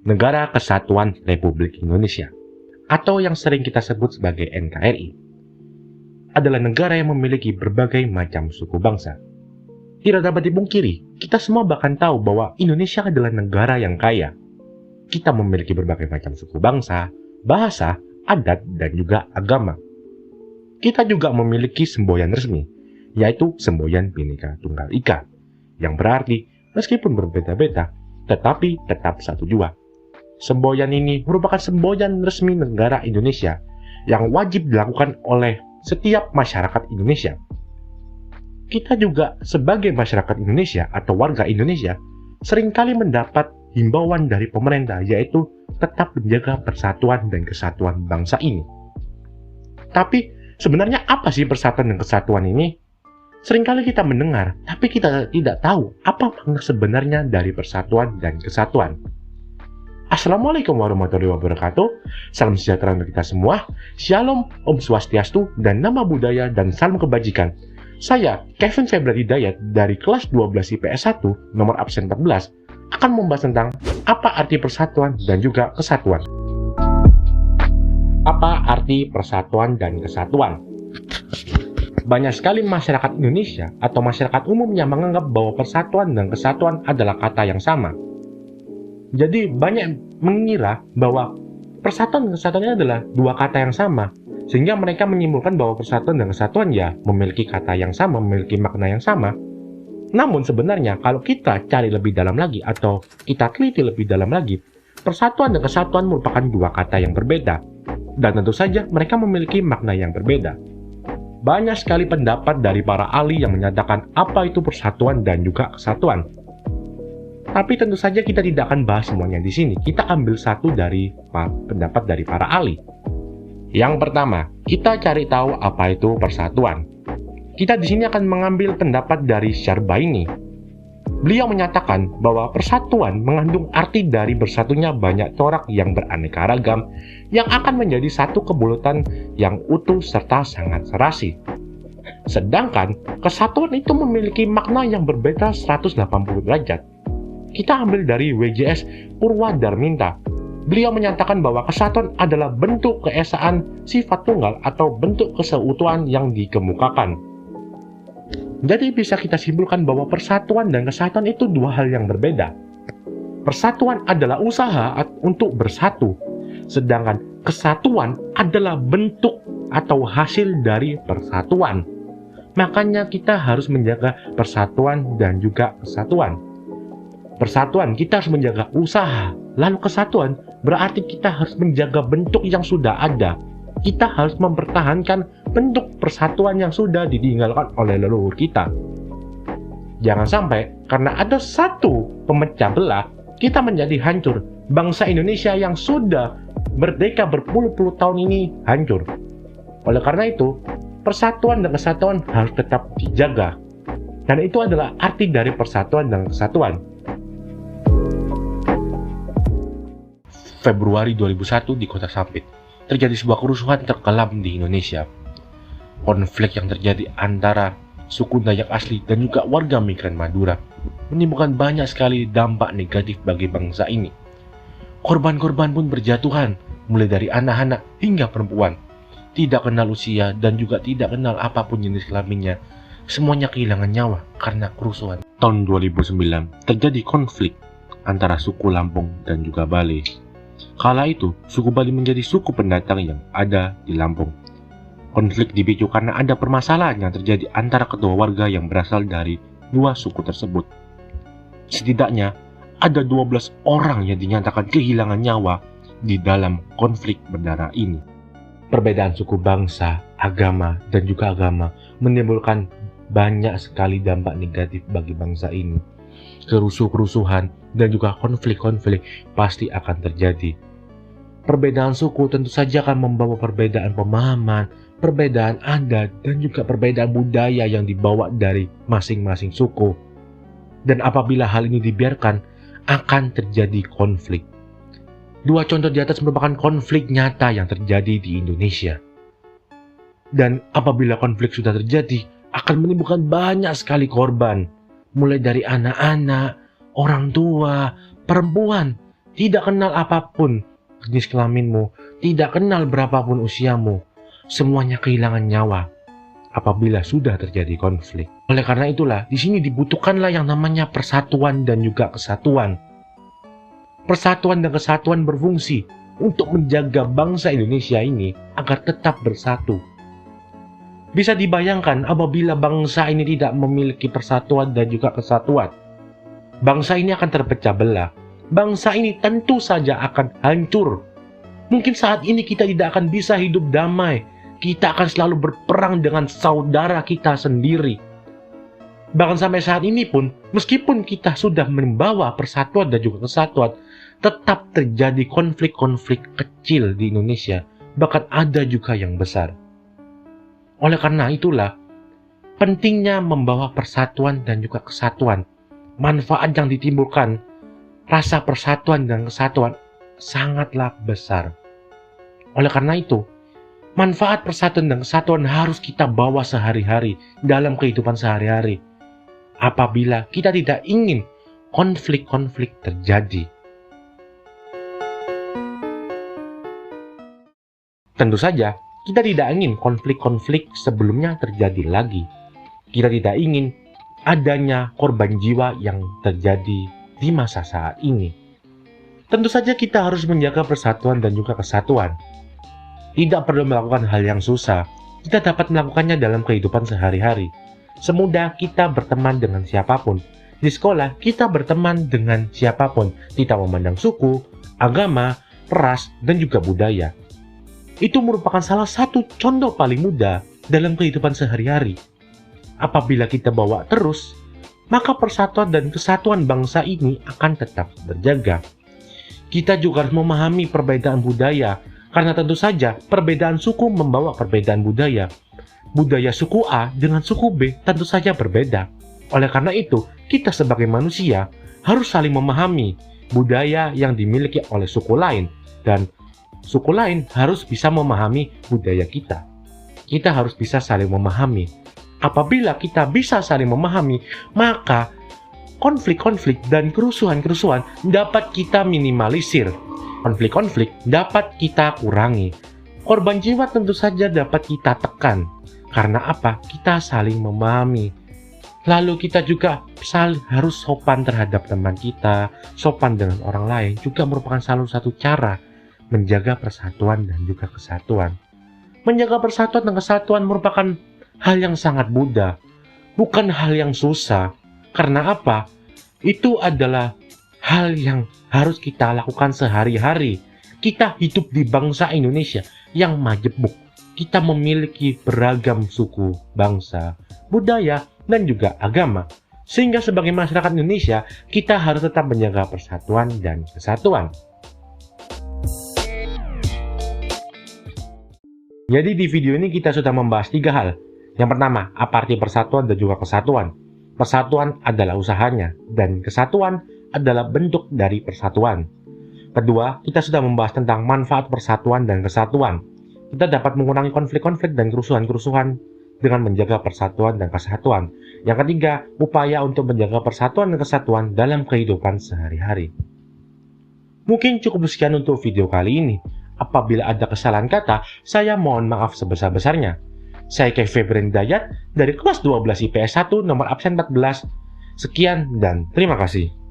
Negara Kesatuan Republik Indonesia, atau yang sering kita sebut sebagai NKRI, adalah negara yang memiliki berbagai macam suku bangsa. Tidak dapat dipungkiri, kita semua bahkan tahu bahwa Indonesia adalah negara yang kaya. Kita memiliki berbagai macam suku bangsa, bahasa, adat, dan juga agama. Kita juga memiliki semboyan resmi, yaitu semboyan Bhinneka Tunggal Ika, yang berarti meskipun berbeda-beda, tetapi tetap satu jua. Semboyan ini merupakan semboyan resmi negara Indonesia yang wajib dilakukan oleh setiap masyarakat Indonesia. Kita juga sebagai masyarakat Indonesia atau warga Indonesia seringkali mendapat himbauan dari pemerintah, yaitu tetap menjaga persatuan dan kesatuan bangsa ini. Tapi sebenarnya apa sih persatuan dan kesatuan ini? Seringkali kita mendengar, tapi kita tidak tahu apa makna sebenarnya dari persatuan dan kesatuan. Assalamualaikum warahmatullahi wabarakatuh. Salam sejahtera untuk kita semua. Shalom, Om Swastiastu, dan nama budaya dan salam kebajikan. Saya, Kevin Februari Dayat dari kelas 12 IPS 1, nomor absen 14, akan membahas tentang apa arti persatuan dan juga kesatuan. Apa arti persatuan dan kesatuan? Banyak sekali masyarakat Indonesia atau masyarakat umumnya menganggap bahwa persatuan dan kesatuan adalah kata yang sama. Jadi banyak mengira bahwa persatuan dan kesatuan adalah dua kata yang sama, sehingga mereka menyimpulkan bahwa persatuan dan kesatuan ya memiliki kata yang sama, memiliki makna yang sama. Namun sebenarnya kalau kita cari lebih dalam lagi atau kita teliti lebih dalam lagi, persatuan dan kesatuan merupakan dua kata yang berbeda, dan tentu saja mereka memiliki makna yang berbeda. Banyak sekali pendapat dari para ahli yang menyatakan apa itu persatuan dan juga kesatuan. Tapi tentu saja kita tidak akan bahas semuanya di sini. Kita ambil satu dari pendapat dari para ahli. Yang pertama, kita cari tahu apa itu persatuan. Kita di sini akan mengambil pendapat dari Syarbaini. Beliau menyatakan bahwa persatuan mengandung arti dari bersatunya banyak corak yang beraneka ragam yang akan menjadi satu kebulatan yang utuh serta sangat serasi. Sedangkan kesatuan itu memiliki makna yang berbeda 180 derajat. Kita ambil dari WJS Purwadarminta. Beliau menyatakan bahwa kesatuan adalah bentuk keesaan sifat tunggal atau bentuk keseutuhan yang dikemukakan. Jadi bisa kita simpulkan bahwa persatuan dan kesatuan itu dua hal yang berbeda. Persatuan adalah usaha untuk bersatu, sedangkan kesatuan adalah bentuk atau hasil dari persatuan. Makanya kita harus menjaga persatuan dan juga kesatuan. Persatuan kita harus menjaga usaha, lalu kesatuan berarti kita harus menjaga bentuk yang sudah ada. Kita harus mempertahankan bentuk persatuan yang sudah ditinggalkan oleh leluhur kita. Jangan sampai karena ada satu pemecah belah, kita menjadi hancur. Bangsa Indonesia yang sudah merdeka berpuluh-puluh tahun ini hancur. Oleh karena itu, persatuan dan kesatuan harus tetap dijaga. Dan itu adalah arti dari persatuan dan kesatuan. Februari 2001 di Kota Sampit, terjadi sebuah kerusuhan terkelam di Indonesia. Konflik yang terjadi antara suku Dayak asli dan juga warga migran Madura menimbulkan banyak sekali dampak negatif bagi bangsa ini. Korban-korban pun berjatuhan, mulai dari anak-anak hingga perempuan. Tidak kenal usia dan juga tidak kenal apapun jenis kelaminnya. Semuanya kehilangan nyawa karena kerusuhan. Tahun 2009 terjadi konflik antara suku Lampung dan juga Bali. Kala itu, suku Bali menjadi suku pendatang yang ada di Lampung. Konflik dipicu karena ada permasalahan yang terjadi antara kedua warga yang berasal dari dua suku tersebut. Setidaknya, ada 12 orang yang dinyatakan kehilangan nyawa di dalam konflik berdarah ini. Perbedaan suku bangsa, agama, dan juga agama menimbulkan banyak sekali dampak negatif bagi bangsa ini. Kerusuhan dan juga konflik-konflik pasti akan terjadi. Perbedaan suku tentu saja akan membawa perbedaan pemahaman, perbedaan adat, dan juga perbedaan budaya yang dibawa dari masing-masing suku. Dan apabila hal ini dibiarkan, akan terjadi konflik. Dua contoh di atas merupakan konflik nyata yang terjadi di Indonesia. Dan apabila konflik sudah terjadi, akan menimbulkan banyak sekali korban. Mulai dari anak-anak, orang tua, perempuan, tidak kenal apapun jenis kelaminmu, tidak kenal berapapun usiamu, semuanya kehilangan nyawa apabila sudah terjadi konflik. Oleh karena itulah, di sini dibutuhkanlah yang namanya persatuan dan juga kesatuan. Persatuan dan kesatuan berfungsi untuk menjaga bangsa Indonesia ini agar tetap bersatu. Bisa dibayangkan apabila bangsa ini tidak memiliki persatuan dan juga kesatuan, bangsa ini akan terpecah belah. Bangsa ini tentu saja akan hancur. Mungkin saat ini kita tidak akan bisa hidup damai. Kita akan selalu berperang dengan saudara kita sendiri. Bahkan sampai saat ini pun, meskipun kita sudah membawa persatuan dan juga kesatuan, tetap terjadi konflik-konflik kecil di Indonesia. Bahkan ada juga yang besar. Oleh karena itulah, pentingnya membawa persatuan dan juga kesatuan. Manfaat yang ditimbulkan, rasa persatuan dan kesatuan sangatlah besar. Oleh karena itu, manfaat persatuan dan kesatuan harus kita bawa sehari-hari dalam kehidupan sehari-hari. Apabila kita tidak ingin konflik-konflik terjadi. Tentu saja, kita tidak ingin konflik-konflik sebelumnya terjadi lagi. Kita tidak ingin adanya korban jiwa yang terjadi di masa saat ini. Tentu saja kita harus menjaga persatuan dan juga kesatuan. Tidak perlu melakukan hal yang susah. Kita dapat melakukannya dalam kehidupan sehari-hari. Semudah kita berteman dengan siapapun. Di sekolah, kita berteman dengan siapapun. Tidak memandang suku, agama, ras, dan juga budaya. Itu merupakan salah satu contoh paling mudah dalam kehidupan sehari-hari. Apabila kita bawa terus, maka persatuan dan kesatuan bangsa ini akan tetap terjaga. Kita juga harus memahami perbedaan budaya, karena tentu saja perbedaan suku membawa perbedaan budaya. Budaya suku A dengan suku B tentu saja berbeda. Oleh karena itu, kita sebagai manusia harus saling memahami budaya yang dimiliki oleh suku lain, dan suku lain harus bisa memahami budaya kita. Kita harus bisa saling memahami. Apabila kita bisa saling memahami, maka konflik-konflik dan kerusuhan-kerusuhan dapat kita minimalisir. Konflik-konflik dapat kita kurangi. Korban jiwa tentu saja dapat kita tekan. Karena apa? Kita saling memahami. Lalu kita juga harus sopan terhadap teman kita, sopan dengan orang lain, juga merupakan salah satu cara menjaga persatuan dan juga kesatuan. Menjaga persatuan dan kesatuan merupakan hal yang sangat mudah, bukan hal yang susah. Karena apa? Itu adalah hal yang harus kita lakukan sehari-hari. Kita hidup di bangsa Indonesia yang majemuk. Kita memiliki beragam suku, bangsa, budaya, dan juga agama. Sehingga sebagai masyarakat Indonesia, kita harus tetap menjaga persatuan dan kesatuan. Jadi di video ini kita sudah membahas 3 hal. Yang pertama, apa arti persatuan dan juga kesatuan? Persatuan adalah usahanya, dan kesatuan adalah bentuk dari persatuan. Kedua, kita sudah membahas tentang manfaat persatuan dan kesatuan. Kita dapat mengurangi konflik-konflik dan kerusuhan-kerusuhan dengan menjaga persatuan dan kesatuan. Yang ketiga, upaya untuk menjaga persatuan dan kesatuan dalam kehidupan sehari-hari. Mungkin cukup sekian untuk video kali ini. Apabila ada kesalahan kata, saya mohon maaf sebesar-besarnya. Saya Febri Dayat dari kelas 12 IPS 1 nomor absen 14. Sekian dan terima kasih.